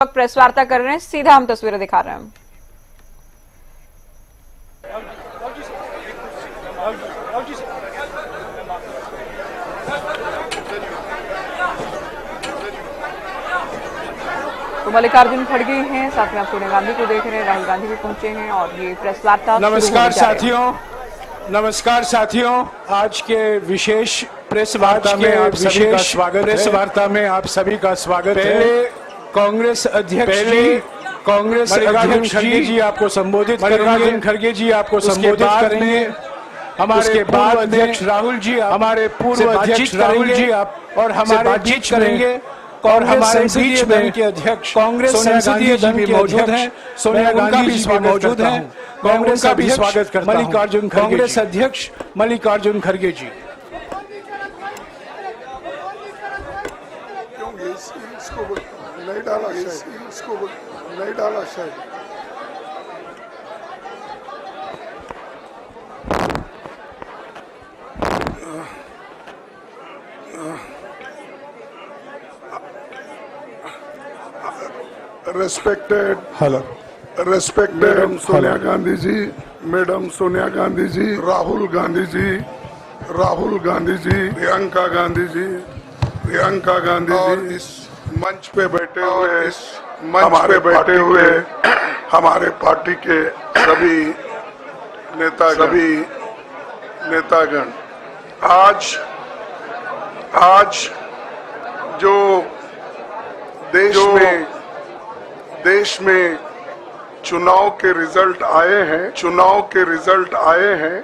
Press वार्ता कर रहे हैं, सीधा हम तस्वीरें दिखा रहे हैं। तो मल्लिकार्जुन खड़गे हैं, साथ में आप सोनिया गांधी को देख रहे हैं, राहुल गांधी भी पहुंचे हैं और ये प्रेस वार्ता। नमस्कार साथियों, आज के विशेष प्रेस वार्ता में आप सभी का स्वागत है। प्रेस वार्ता में आप सभी का स्वागत है। कांग्रेस अध्यक्ष खड़गे जी आपको संबोधित करेंगे। खड़गे जी आपको संबोधित करेंगे। हमारे बाद अध्यक्ष राहुल जी, हमारे पूर्व अध्यक्ष राहुल जी आप और हमारे बातचीत करेंगे। और हमारे बीच में के अध्यक्ष कांग्रेस संसदीय दल के मौजूद हैं, सोनिया गांधी जी भी मौजूद हैं। कांग्रेस का भी स्वागत करता हूं। मल्लिकार्जुन कांग्रेस अध्यक्ष मल्लिकार्जुन खड़गे जी। नहीं डाला शायद। Respected सोनिया गांधी जी, मैडम सोनिया गांधी जी, राहुल गांधी जी, प्रियंका गांधी जी, और इस मंच पे बैठे हुए हमारे पार्टी के सभी नेतागण, आज जो देश में चुनाव के रिजल्ट आए हैं,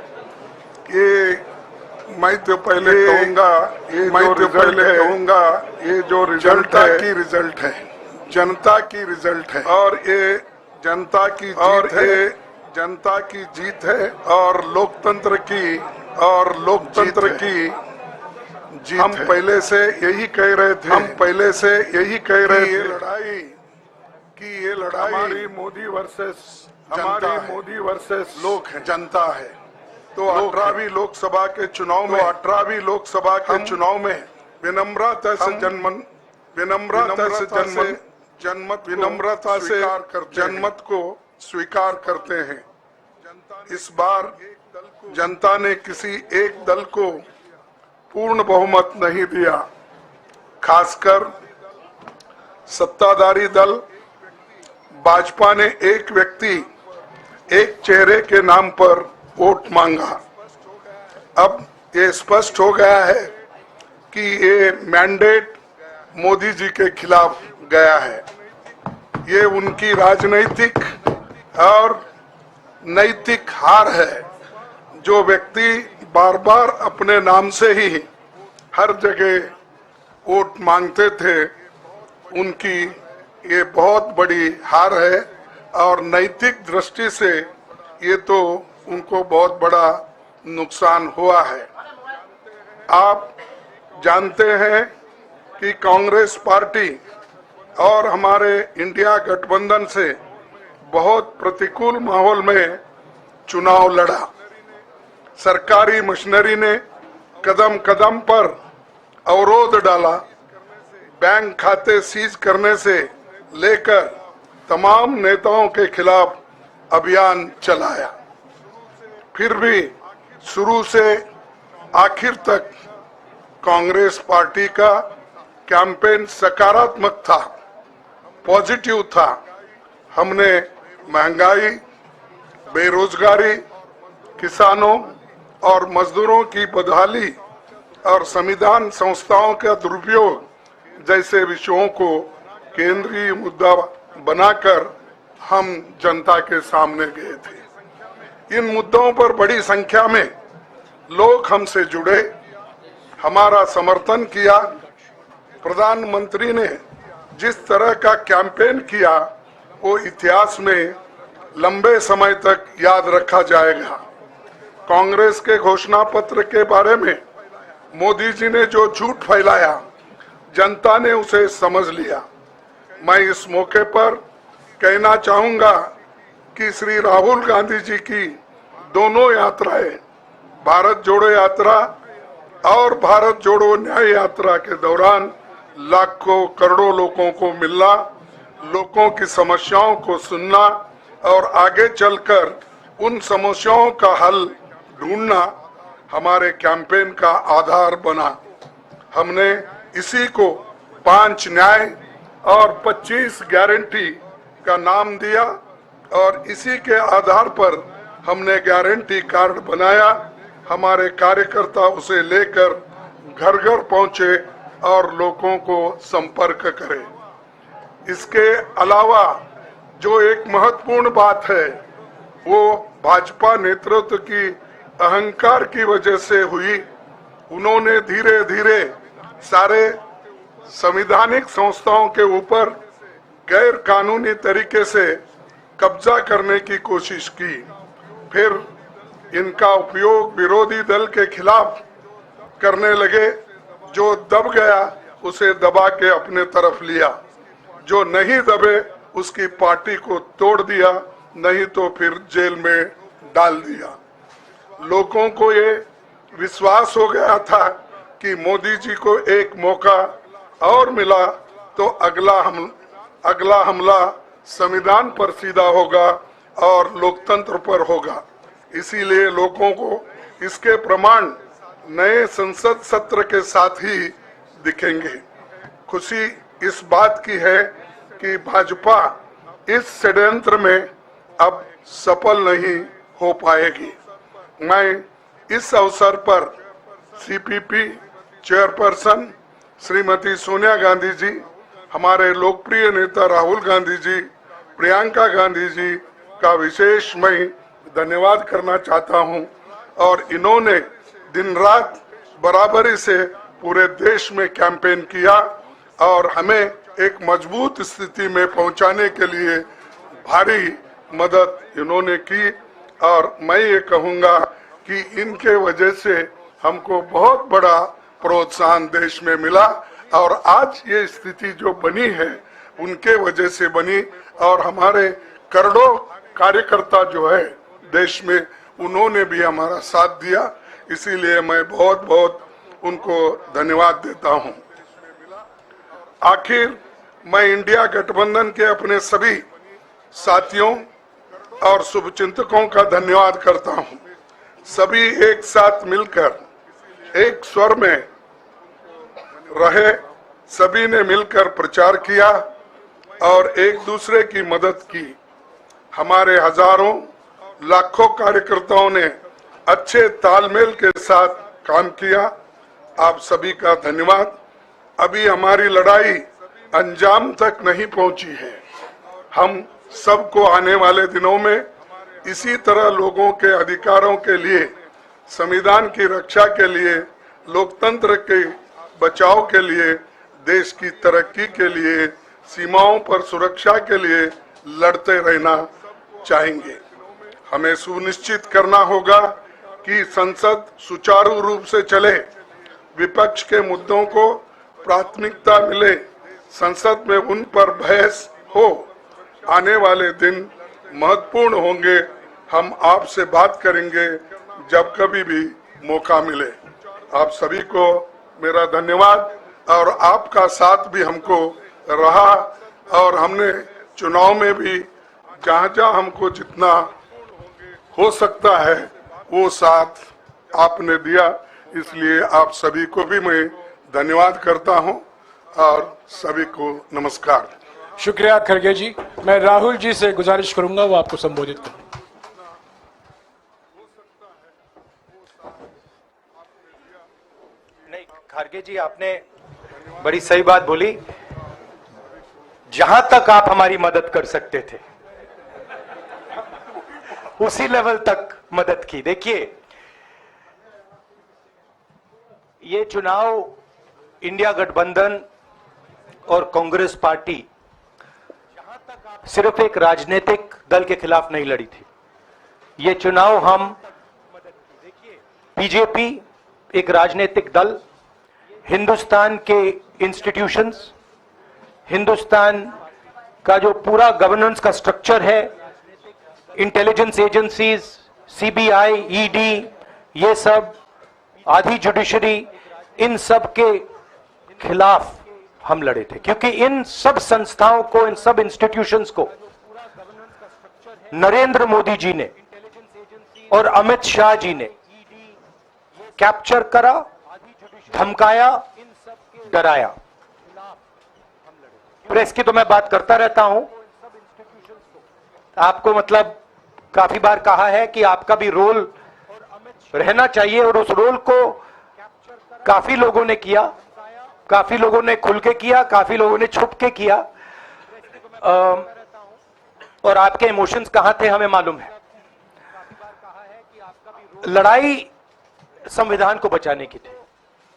ये मैं तो पहले कहूंगा, ये जो रिजल्ट है जनता की रिजल्ट है और ये जनता की जीत है और लोकतंत्र की जीत। हम पहले से यही कह रहे थे ये लड़ाई हमारी मोदी वर्सेस लोग है, जनता है। तो 18वीं लोकसभा के चुनाव में विनम्रता से जनमत को स्वीकार करते हैं। इस बार जनता ने किसी एक दल को पूर्ण बहुमत नहीं दिया, खासकर सत्ताधारी दल भाजपा ने एक चेहरे के नाम पर वोट मांगा। अब ये स्पष्ट हो गया है कि ये मैंडेट मोदी जी के खिलाफ गया है। ये उनकी राजनीतिक और नैतिक हार है। जो व्यक्ति बार बार अपने नाम से ही हर जगह वोट मांगते थे, उनकी ये बहुत बड़ी हार है और नैतिक दृष्टि से ये तो उनको बहुत बड़ा नुकसान हुआ है। आप जानते हैं कि कांग्रेस पार्टी और हमारे इंडिया गठबंधन से बहुत प्रतिकूल माहौल में चुनाव लड़ा। सरकारी मशीनरी ने कदम कदम पर अवरोध डाला, बैंक खाते सीज करने से लेकर तमाम नेताओं के खिलाफ अभियान चलाया। फिर भी शुरू से आखिर तक कांग्रेस पार्टी का कैंपेन सकारात्मक था, पॉजिटिव था। हमने महंगाई, बेरोजगारी, किसानों और मजदूरों की बदहाली और संविधान संस्थाओं का दुरुपयोग जैसे विषयों को केंद्रीय मुद्दा बनाकर हम जनता के सामने गए थे। इन मुद्दों पर बड़ी संख्या में लोग हमसे जुड़े, हमारा समर्थन किया। प्रधानमंत्री ने जिस तरह का कैंपेन किया, वो इतिहास में लंबे समय तक याद रखा जाएगा। कांग्रेस के घोषणा पत्र के बारे में मोदी जी ने जो झूठ फैलाया, जनता ने उसे समझ लिया। मैं इस मौके पर कहना चाहूंगा कि श्री राहुल गांधी जी की दोनों यात्राएं, भारत जोड़ो यात्रा और भारत जोड़ो न्याय यात्रा के दौरान लाखों करोड़ों लोगों को मिलना लोगों की समस्याओं को सुनना और आगे चलकर उन समस्याओं का हल ढूंढना हमारे कैंपेन का आधार बना। हमने इसी को 5 न्याय और 25 गारंटी का नाम दिया और इसी के आधार पर हमने गारंटी कार्ड बनाया। हमारे कार्यकर्ता उसे लेकर घर घर पहुंचे और लोगों को संपर्क करें। इसके अलावा जो एक महत्वपूर्ण बात है वो भाजपा नेतृत्व की अहंकार की वजह से हुई। उन्होंने धीरे धीरे सारे संवैधानिक संस्थाओं के ऊपर गैर कानूनी तरीके से कब्जा करने की कोशिश की। फिर इनका उपयोग विरोधी दल के खिलाफ करने लगे। जो दब गया उसे दबा के अपने तरफ लिया, जो नहीं दबे उसकी पार्टी को तोड़ दिया, नहीं तो फिर जेल में डाल दिया। लोगों को ये विश्वास हो गया था कि मोदी जी को एक मौका और मिला तो अगला हमला संविधान पर सीधा होगा और लोकतंत्र पर होगा। इसीलिए लोगों को इसके प्रमाण नए संसद सत्र के साथ ही दिखेंगे। खुशी इस बात की है कि भाजपा इस षड्यंत्र में अब सफल नहीं हो पाएगी। मैं इस अवसर पर सीपीपी चेयरपर्सन श्रीमती सोनिया गांधी जी, हमारे लोकप्रिय नेता राहुल गांधी जी, प्रियंका गांधी जी का विशेष मैं धन्यवाद करना चाहता हूं। और इन्होंने दिन रात बराबरी से पूरे देश में कैंपेन किया और हमें एक मजबूत स्थिति में पहुंचाने के लिए भारी मदद इन्होंने की। और मैं ये कहूंगा कि इनके वजह से हमको बहुत बड़ा प्रोत्साहन देश में मिला और आज ये स्थिति जो बनी है उनके वजह से बनी। और हमारे करोड़ों कार्यकर्ता जो है देश में, उन्होंने भी हमारा साथ दिया। इसीलिए मैं बहुत बहुत उनको धन्यवाद देता हूं। आखिर मैं इंडिया गठबंधन के अपने सभी साथियों और शुभचिंतकों का धन्यवाद करता हूं। सभी एक साथ मिलकर एक स्वर में रहे, सभी ने मिलकर प्रचार किया और एक दूसरे की मदद की। हमारे हजारों लाखों कार्यकर्ताओं ने अच्छे तालमेल के साथ काम किया। आप सभी का धन्यवाद। अभी हमारी लड़ाई अंजाम तक नहीं पहुंची है। हम सबको आने वाले दिनों में इसी तरह लोगों के अधिकारों के लिए, संविधान की रक्षा के लिए, लोकतंत्र के बचाव के लिए, देश की तरक्की के लिए, सीमाओं पर सुरक्षा के लिए लड़ते रहना चाहेंगे। हमें सुनिश्चित करना होगा कि संसद सुचारू रूप से चले, विपक्ष के मुद्दों को प्राथमिकता मिले, संसद में उन पर बहस हो। आने वाले दिन महत्वपूर्ण होंगे। हम आपसे बात करेंगे जब कभी भी मौका मिले। आप सभी को मेरा धन्यवाद और आपका साथ भी हमको रहा और हमने चुनाव में भी जहां हमको जितना हो सकता है वो साथ आपने दिया। इसलिए आप सभी को भी मैं धन्यवाद करता हूं और सभी को नमस्कार। शुक्रिया खड़गे जी। मैं राहुल जी से गुजारिश करूंगा वो आपको संबोधित करें। नहीं, खड़गे जी आपने बड़ी सही बात बोली। जहां तक आप हमारी मदद कर सकते थे उसी लेवल तक मदद की। देखिए, ये चुनाव इंडिया गठबंधन और कांग्रेस पार्टी सिर्फ एक राजनीतिक दल के खिलाफ नहीं लड़ी थी। ये चुनाव हम बीजेपी एक राजनीतिक दल, हिंदुस्तान के इंस्टीट्यूशंस, हिंदुस्तान का जो पूरा गवर्नेंस का स्ट्रक्चर है, इंटेलिजेंस एजेंसीज, सीबीआई, ईडी, ये सब, आधी जुडिशरी, इन सब के खिलाफ हम लड़े थे, क्योंकि इन सब संस्थाओं को, इन सब इंस्टीट्यूशंस को नरेंद्र मोदी जी ने और अमित शाह जी ने कैप्चर करा, धमकाया, डराया। प्रेस की तो मैं बात करता रहता हूं, आपको मतलब काफी बार कहा है कि आपका भी रोल रहना चाहिए, और उस रोल को काफी लोगों ने किया, काफी लोगों ने खुल के किया, काफी लोगों ने छुप के किया, और आपके इमोशंस कहां थे हमें मालूम है। लड़ाई संविधान को बचाने की थी,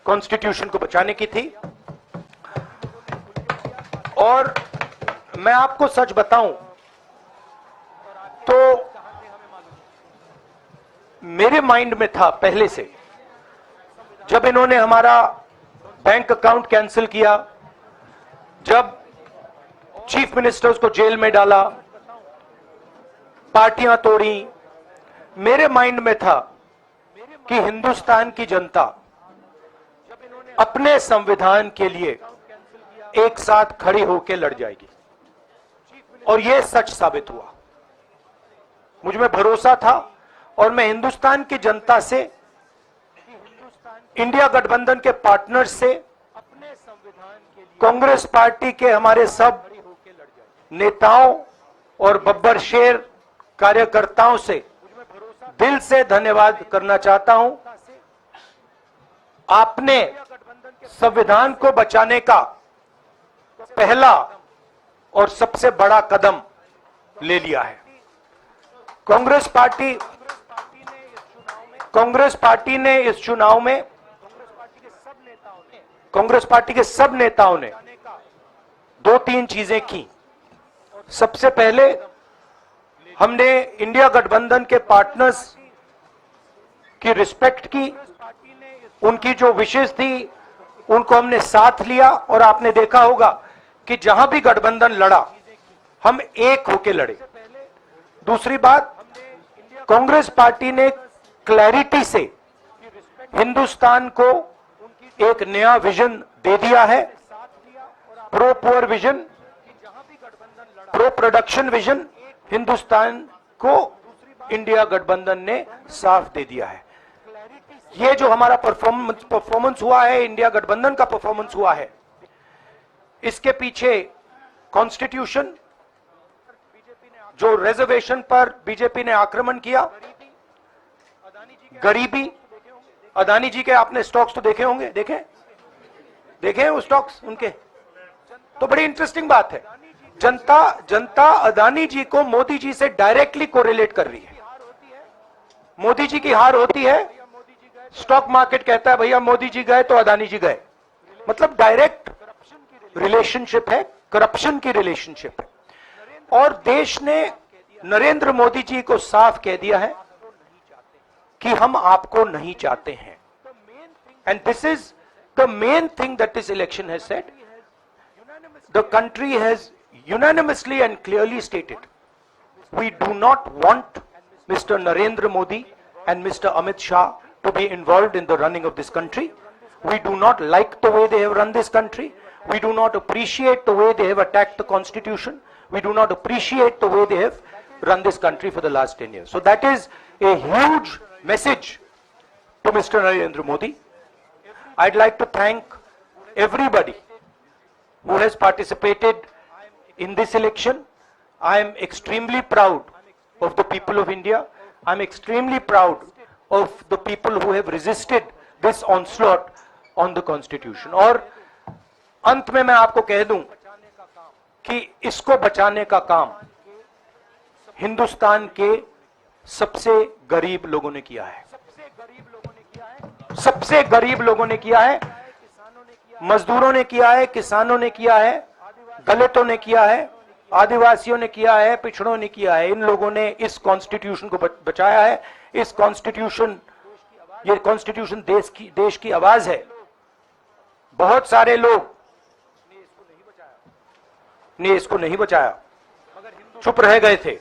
कॉन्स्टिट्यूशन को बचाने की थी। और मैं आपको सच बताऊं तो मेरे माइंड में था पहले से, जब इन्होंने हमारा बैंक अकाउंट कैंसिल किया, जब चीफ मिनिस्टर्स को जेल में डाला, पार्टियां तोड़ी, मेरे माइंड में था कि हिंदुस्तान की जनता अपने संविधान के लिए एक साथ खड़ी होकर लड़ जाएगी, और यह सच साबित हुआ। मुझ में भरोसा था, और मैं हिंदुस्तान की जनता से, इंडिया गठबंधन के पार्टनर्स से, कांग्रेस पार्टी के हमारे सब नेताओं और बब्बर शेर कार्यकर्ताओं से दिल से धन्यवाद करना चाहता हूं। आपने संविधान को बचाने का पहला और सबसे बड़ा कदम ले लिया है। कांग्रेस पार्टी ने इस चुनाव में, कांग्रेस पार्टी के सब नेताओं ने 2-3 चीजें की। सबसे पहले हमने इंडिया गठबंधन के पार्टनर्स की रिस्पेक्ट की, उनकी जो विशेष थी उनको हमने साथ लिया, और आपने देखा होगा कि जहां भी गठबंधन लड़ा हम एक होकर लड़े। दूसरी बात, कांग्रेस पार्टी ने क्लैरिटी से हिंदुस्तान को एक नया विजन दे दिया है, pro poor vision, pro production vision Hindustan को इंडिया गठबंधन ने साफ दे दिया है। ये जो हमारा परफॉर्मेंस हुआ है, इंडिया गठबंधन का परफॉर्मेंस हुआ है, इसके पीछे कॉन्स्टिट्यूशन, जो रिजर्वेशन पर बीजेपी ने आक्रमण किया, गरीबी, अदानी जी के आपने स्टॉक्स तो देखे होंगे, देखे वो स्टॉक्स उनके, तो बड़ी इंटरेस्टिंग बात है। जनता अदानी जी को मोदी जी से डायरेक्टली कोरिलेट कर रही है। मोदी जी की हार होती है, स्टॉक मार्केट कहता है भैया मोदी जी गए तो अदानी जी गए, मतलब डायरेक्ट रिलेशनशिप है, करप्शन की रिलेशनशिप है। और देश ने नरेंद्र मोदी जी को साफ कह दिया है कि हम आपको नहीं चाहते हैं। And this is the main thing that this election has said. The country has unanimously and clearly stated, we do not want Mr. Narendra Modi and Mr. Amit Shah to be involved in the running of this country. We do not like the way they have run this country. We do not appreciate the way they have attacked the constitution. We do not appreciate the way they have run this country for the last 10 years. So that is a huge message to Mr. Narendra Modi. I'd like to thank everybody who has participated in this election. I am extremely proud of the people of India. I am extremely proud of the people who have resisted this onslaught on the constitution. और अंत में मैं आपको कह दूं कि इसको बचाने का काम हिंदुस्तान के सबसे गरीब लोगों ने किया है, सबसे गरीब लोगों ने किया है, मजदूरों ने किया है, किसानों ने किया है, दलितों ने किया है, आदिवासियों ने किया है, पिछड़ों ने किया है। इन लोगों ने इस कॉन्स्टिट्यूशन को बचाया है। इस कॉन्स्टिट्यूशन, ये कॉन्स्टिट्यूशन देश की आवाज है। बहुत सारे लोग ने इसको नहीं बचाया, चुप रह गए थे,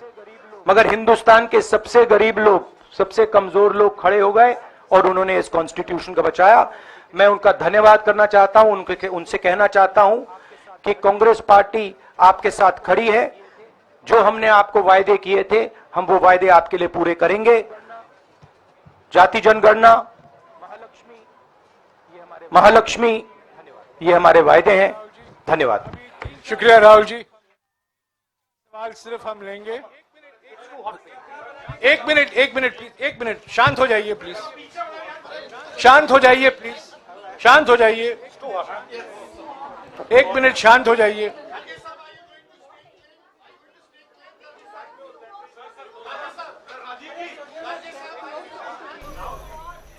मगर हिंदुस्तान के सबसे गरीब लोग, सबसे कमजोर लोग खड़े हो गए और उन्होंने इस कॉन्स्टिट्यूशन को बचाया। मैं उनका धन्यवाद करना चाहता हूं, उनसे कहना चाहता हूं कि कांग्रेस पार्टी आपके साथ खड़ी है। जो हमने आपको वायदे किए थे, हम वो वायदे आपके लिए पूरे करेंगे। जाति जनगणना, महालक्ष्मी, ये हमारे वायदे हैं। धन्यवाद। शुक्रिया राहुल जी। सवाल सिर्फ हम लेंगे। एक मिनट प्लीज, एक मिनट, शांत हो जाइए प्लीज, शांत हो जाइए प्लीज, शांत हो जाइए, एक मिनट शांत हो जाइए।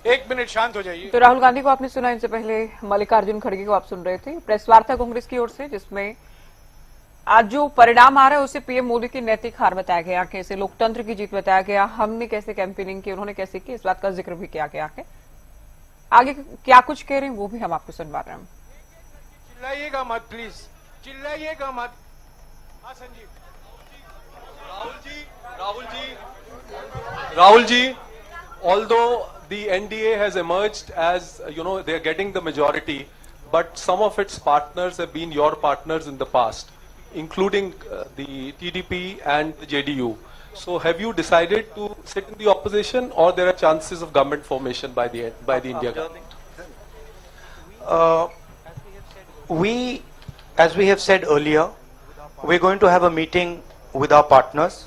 एक मिनट शांत हो जाइए। तो राहुल गांधी को आपने सुना, इनसे पहले मल्लिकार्जुन खड़गे को आप सुन रहे थे। प्रेस वार्ता कांग्रेस की ओर से, जिसमें आज जो परिणाम आ रहा है उसे पीएम मोदी की नैतिक हार बताया गया, कैसे लोकतंत्र की जीत बताया गया, हमने कैसे कैंपेनिंग की, उन्होंने कैसे की, इस बात का जिक्र भी किया गया है। आगे क्या कुछ कह रहे हैं वो भी हम आपको सुनवा रहे हैं। चिल्लाइएगा मत प्लीज, चिल्लाइएगा मत। हाँ Sanjeev. Rahul ji, although the NDA has emerged as, they are getting the majority, but some of its partners have been your partners in the past, including the TDP and the JDU. So have you decided to sit in the opposition, or there are chances of government formation by the India government? As we have said earlier, we're going to have a meeting with our partners,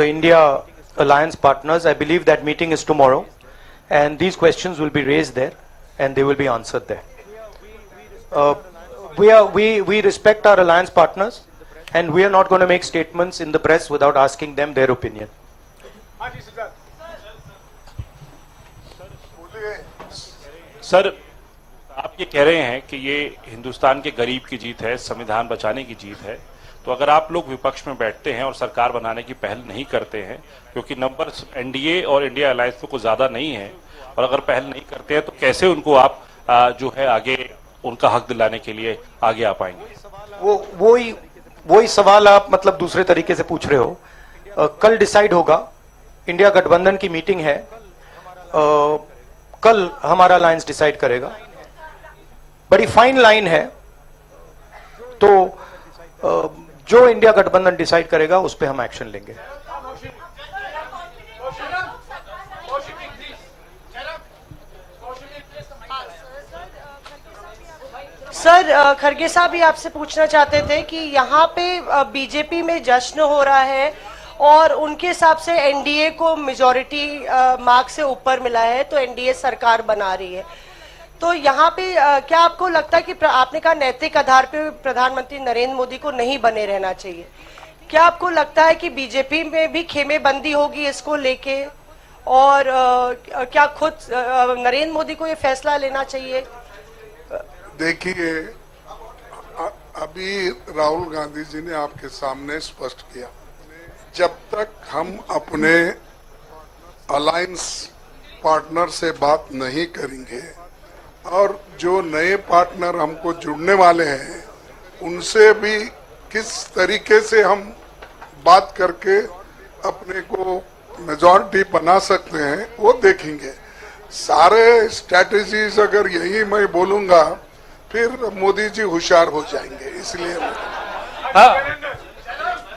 the India Alliance partners. I believe that meeting is tomorrow, and these questions will be raised there, and they will be answered there. We respect our alliance partners, and we are not going to make statements in the press without asking them their opinion. Sir, आप ये कह रहे हैं कि ये हिंदुस्तान के गरीब की जीत है, संविधान बचाने की जीत है, तो अगर आप लोग विपक्ष में बैठते हैं और सरकार बनाने की पहल नहीं करते हैं, क्योंकि नंबर एनडीए और इंडिया अलायंस में कुछ ज्यादा नहीं है, और अगर पहल नहीं करते हैं तो कैसे उनको आप जो है आगे उनका हक दिलाने के लिए आगे आ पाएंगे? वही सवाल आप मतलब दूसरे तरीके से पूछ रहे हो। कल डिसाइड होगा, इंडिया गठबंधन की मीटिंग है, कल हमारा अलायंस डिसाइड करेगा। बड़ी फाइन लाइन है, तो जो इंडिया गठबंधन डिसाइड करेगा उस पे हम एक्शन लेंगे। सर, खड़गे साहब ये आपसे पूछना चाहते थे कि यहाँ पे बीजेपी में जश्न हो रहा है और उनके हिसाब से एनडीए को मेजॉरिटी मार्क से ऊपर मिला है, तो एनडीए सरकार बना रही है। तो यहाँ पे क्या आपको लगता है कि आपने कहा नैतिक आधार पे प्रधानमंत्री नरेंद्र मोदी को नहीं बने रहना चाहिए, क्या आपको लगता है कि बीजेपी में भी खेमेबंदी होगी इसको लेके, और क्या खुद नरेंद्र मोदी को ये फैसला लेना चाहिए? देखिए, अभी राहुल गांधी जी ने आपके सामने स्पष्ट किया, जब तक हम अपने अलायंस पार्टनर से बात नहीं करेंगे और जो नए पार्टनर हमको जुड़ने वाले हैं उनसे भी किस तरीके से हम बात करके अपने को मेजॉरिटी बना सकते हैं वो देखेंगे। सारे स्ट्रैटेजीज अगर यही मैं बोलूंगा फिर मोदी जी होशियार हो जाएंगे, इसलिए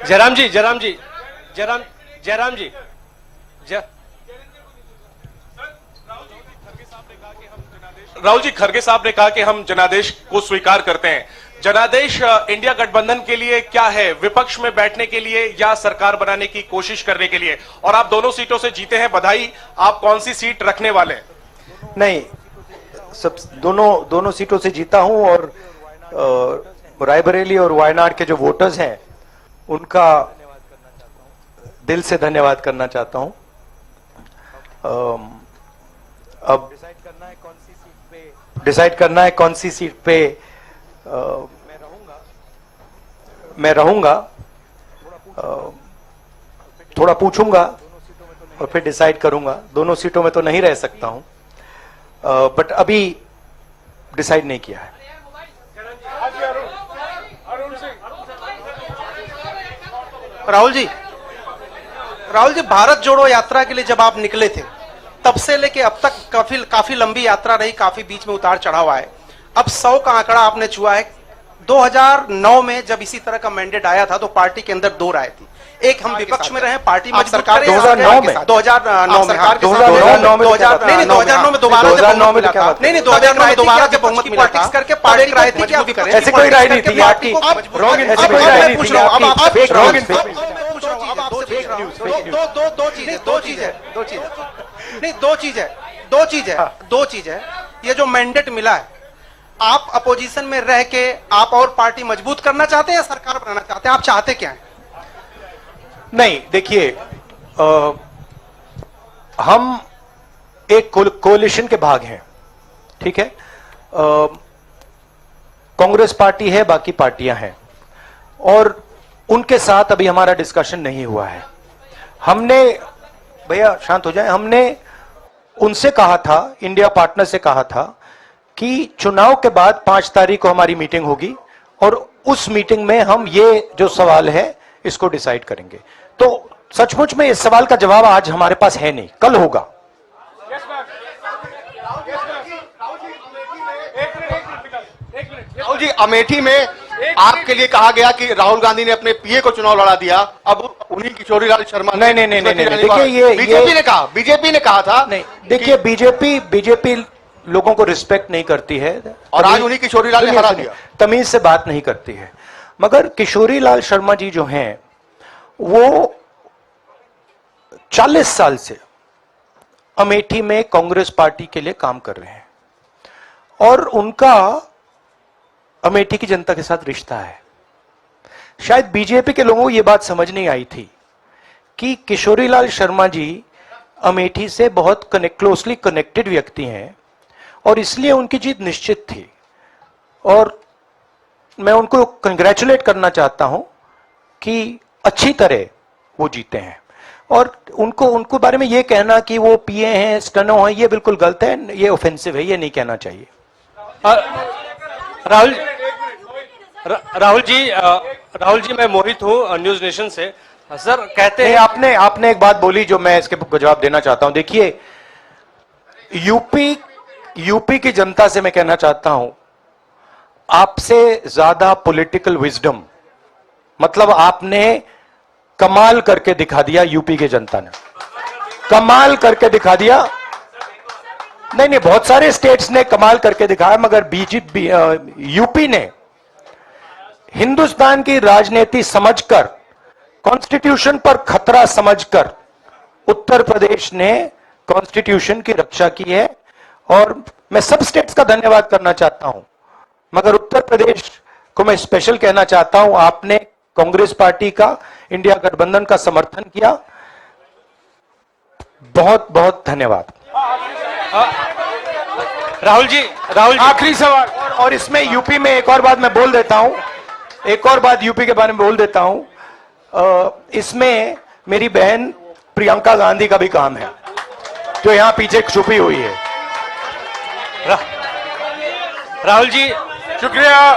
जयराम जी, राहुल जी, खड़गे साहब ने कहा कि हम जनादेश को स्वीकार करते हैं। जनादेश इंडिया गठबंधन के लिए क्या है? विपक्ष में बैठने के लिए या सरकार बनाने की कोशिश करने के लिए? और आप दोनों सीटों से जीते हैं, बधाई। आप कौन सी सीट रखने वाले हैं? नहीं, सब दोनों सीटों से जीता हूं, और रायबरेली और वायनाड के जो वोटर्स हैं उनका दिल से धन्यवाद करना चाहता हूं। अब डिसाइड करना है कौन सी सीट पे मैं रहूंगा, थोड़ा पूछूंगा और फिर डिसाइड करूंगा। दोनों सीटों में तो नहीं रह सकता हूं, बट अभी डिसाइड नहीं किया है। राहुल जी, भारत जोड़ो यात्रा के लिए जब आप निकले थे तब से लेके अब तक काफी लंबी यात्रा रही, काफी बीच में उतार चढ़ाव आए। अब 100 का आंकड़ा आपने छुआ है। 2009 में जब इसी तरह का मैंडेट आया था तो पार्टी के अंदर 2 राय थी, एक हम विपक्ष में रहे, पार्टी मजबूत सरकार करे, 2009 में 2009 में हाँ, 2009 में 2009 में दोबारा जब 2009 में बहुमत क्या मिला था, बात? नहीं 2009 में दोबारा जब बहुमत मिला था करके पार्टी राय थी कि आप करें, ऐसे कोई राय नहीं थी आपकी, ऐसे कोई राय नहीं थी आपकी, फेक न्यूज़, दो चीज है। ये जो मैंडेट मिला है, आप अपोजिशन में रह के आप और पार्टी मजबूत करना चाहते हैं या सरकार बनाना चाहते हैं? आप चाहते क्या हैं? नहीं देखिए, हम एक कोलिशन के भाग हैं, ठीक है। कांग्रेस पार्टी है, बाकी पार्टियां हैं, और उनके साथ अभी हमारा डिस्कशन नहीं हुआ है। हमने, भैया शांत हो जाए, हमने उनसे कहा था, इंडिया पार्टनर से कहा था कि चुनाव के बाद 5 तारीख को हमारी मीटिंग होगी और उस मीटिंग में हम ये जो सवाल है इसको डिसाइड करेंगे। तो सचमुच में इस सवाल का जवाब आज हमारे पास है नहीं, कल होगा। राहुल जी, अमेठी में आपके लिए कहा गया कि राहुल गांधी ने अपने पीए को चुनाव लड़ा दिया, अब उन्हीं किशोरीलाल शर्मा नहीं, देखिए ये बीजेपी ने कहा था। नहीं, देखिए बीजेपी लोगों को रिस्पेक्ट नहीं करती है और आज उन्हीं किशोरीलाल ने हरा दिया, तमीज से बात नहीं करती है। मगर किशोरीलाल शर्मा जी जो हैं वो 40 साल से अमेठी में कांग्रेस पार्टी के लिए काम कर रहे हैं और उनका अमेठी की जनता के साथ रिश्ता है। शायद बीजेपी के लोगों को यह बात समझ नहीं आई थी कि किशोरीलाल शर्मा जी अमेठी से बहुत क्लोजली कनेक्टेड व्यक्ति हैं और इसलिए उनकी जीत निश्चित थी। और मैं उनको कंग्रेचुलेट करना चाहता हूं कि अच्छी तरह वो जीते हैं। और उनको बारे में ये कहना कि वो पीए हैं, स्टनो हैं, ये बिल्कुल गलत है, ये ऑफेंसिव है, ये नहीं कहना चाहिए। राहुल जी मैं मोहित हूँ न्यूज नेशन से। सर कहते हैं, आपने एक बात बोली जो मैं इसके जवाब देना चाहता हूं। देखिए, यूपी की जनता से मैं कहना चाहता हूं, आपसे ज्यादा पॉलिटिकल विजडम, मतलब आपने कमाल करके दिखा दिया। यूपी की जनता ने कमाल करके दिखा दिया। नहीं, बहुत सारे स्टेट्स ने कमाल करके दिखाया, मगर बीजेपी यूपी ने हिंदुस्तान की राजनीति समझकर, कॉन्स्टिट्यूशन पर खतरा समझकर उत्तर प्रदेश ने कॉन्स्टिट्यूशन की रक्षा की है। और मैं सब स्टेट्स का धन्यवाद करना चाहता हूं, मगर उत्तर प्रदेश को मैं स्पेशल कहना चाहता हूं, आपने कांग्रेस पार्टी का, इंडिया गठबंधन का समर्थन किया। बहुत बहुत धन्यवाद। राहुल जी आखिरी सवाल, और इसमें यूपी में एक और बात मैं बोल देता हूं, एक और बात यूपी के बारे में बोल देता हूं। इसमें मेरी बहन प्रियंका गांधी का भी काम है, जो यहां पीछे छुपी हुई है। राहुल जी शुक्रिया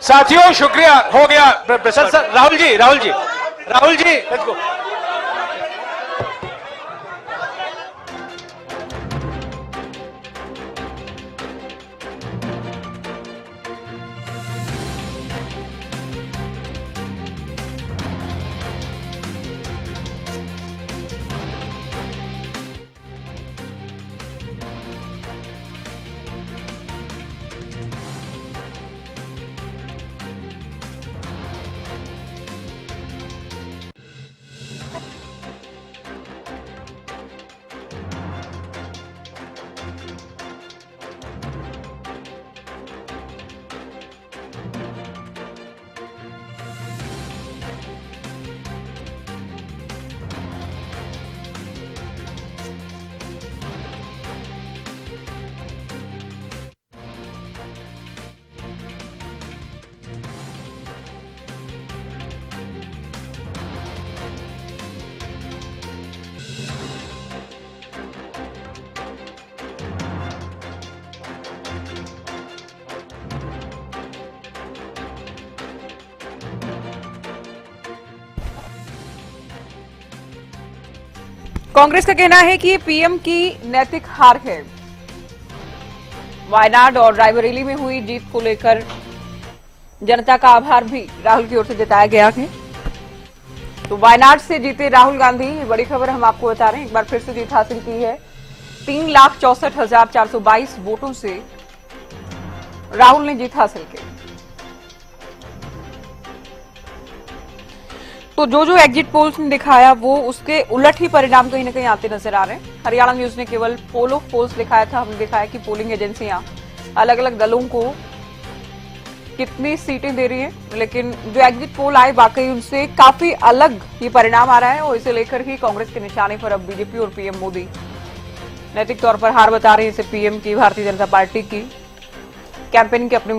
साथियों, शुक्रिया, हो गया। Sir Rahul ji let's go. Congress का कहना है कि ये पीएम की नैतिक हार है। वायनाड और रायबरेली में हुई जीत को लेकर जनता का आभार भी राहुल की ओर से जताया गया है। तो वायनाड से जीते राहुल गांधी, ये बड़ी खबर हम आपको बता रहे हैं। एक बार फिर से जीत हासिल की है। 3,64,422 वोटों से राहुल ने जीत हासिल की। तो जो एग्जिट पोल्स ने दिखाया वो उसके उलट ही परिणाम कहीं ना कहीं आते नजर आ रहे हैं। हरियाणा न्यूज ने केवल पोल ऑफ पोल्स दिखाया था। हमने दिखाया कि पोलिंग एजेंसियां अलग अलग दलों को कितनी सीटें दे रही है, लेकिन जो एग्जिट पोल आए वाकई उनसे काफी अलग ये परिणाम आ रहा है और इसे लेकर ही कांग्रेस के निशाने पर अब बीजेपी और पीएम मोदी नैतिक तौर पर हार बता रहे हैं। इसे पीएम की भारतीय जनता पार्टी की कैंपेनिंग के अपने